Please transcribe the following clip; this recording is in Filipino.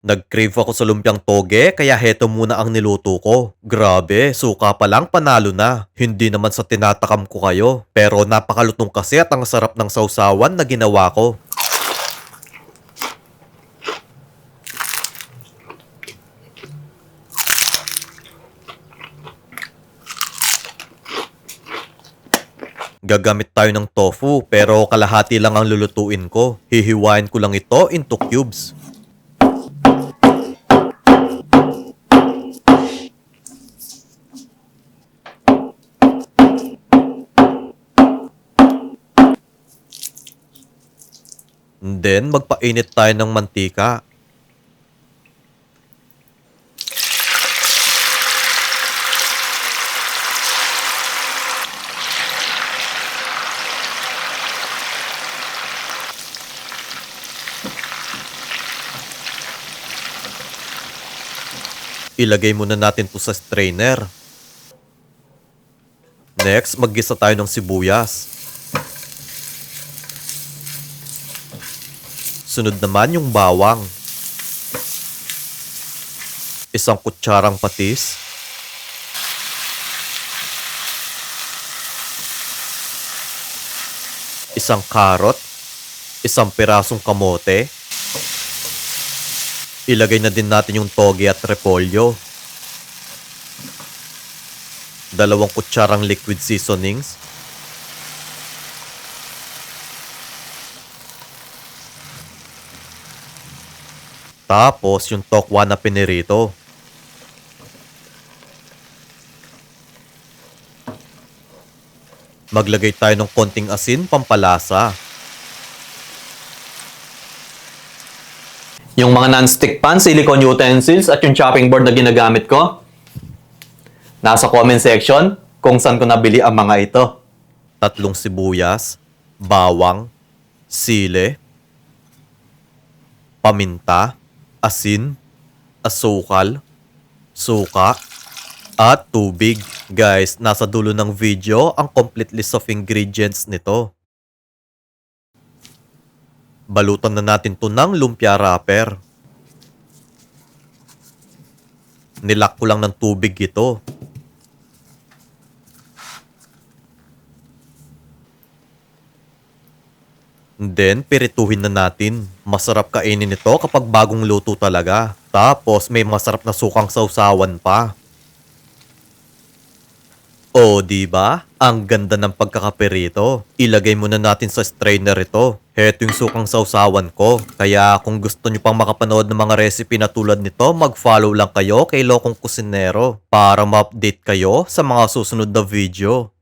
Nag-crave ako sa lumpiang toge kaya heto muna ang niluto ko. Grabe, suka pa lang panalo na. Hindi naman sa tinatakam ko kayo. Pero napakalutong kasi at ang sarap ng sausawan na ginawa ko. Gagamit tayo ng tofu pero kalahati lang ang lulutuin ko. Hihiwain ko lang ito into cubes. And then, magpainit tayo ng mantika. Ilagay muna natin to sa strainer. Next, maggisa tayo ng sibuyas. Sunod naman yung bawang. Isang kutsarang patis. Isang karot. Isang pirasong kamote. Ilagay na din natin yung toge at repolyo. 2 kutsarang liquid seasonings. Tapos yung tokwa na pinirito. Maglagay tayo ng konting asin pampalasa. Yung mga non-stick pan, silicone utensils at yung chopping board na ginagamit ko, nasa comment section kung saan ko nabili ang mga ito. 3 sibuyas, bawang, sile, paminta, asin, asukal, suka, at tubig. Guys, nasa dulo ng video ang complete list of ingredients nito. Balutan na natin to ng lumpia wrapper. Nilak ko lang ng tubig ito. And then, pirituhin na natin. Masarap kainin ito kapag bagong luto talaga. Tapos, may masarap na sukang sausawan pa. O, di ba? Ang ganda ng pagkakapirito. Ilagay muna natin sa strainer ito. Heto yung sukang sausawan ko. Kaya kung gusto nyo pang makapanood ng mga recipe na tulad nito, mag-follow lang kayo kay Lokong Kusinero para ma-update kayo sa mga susunod na video.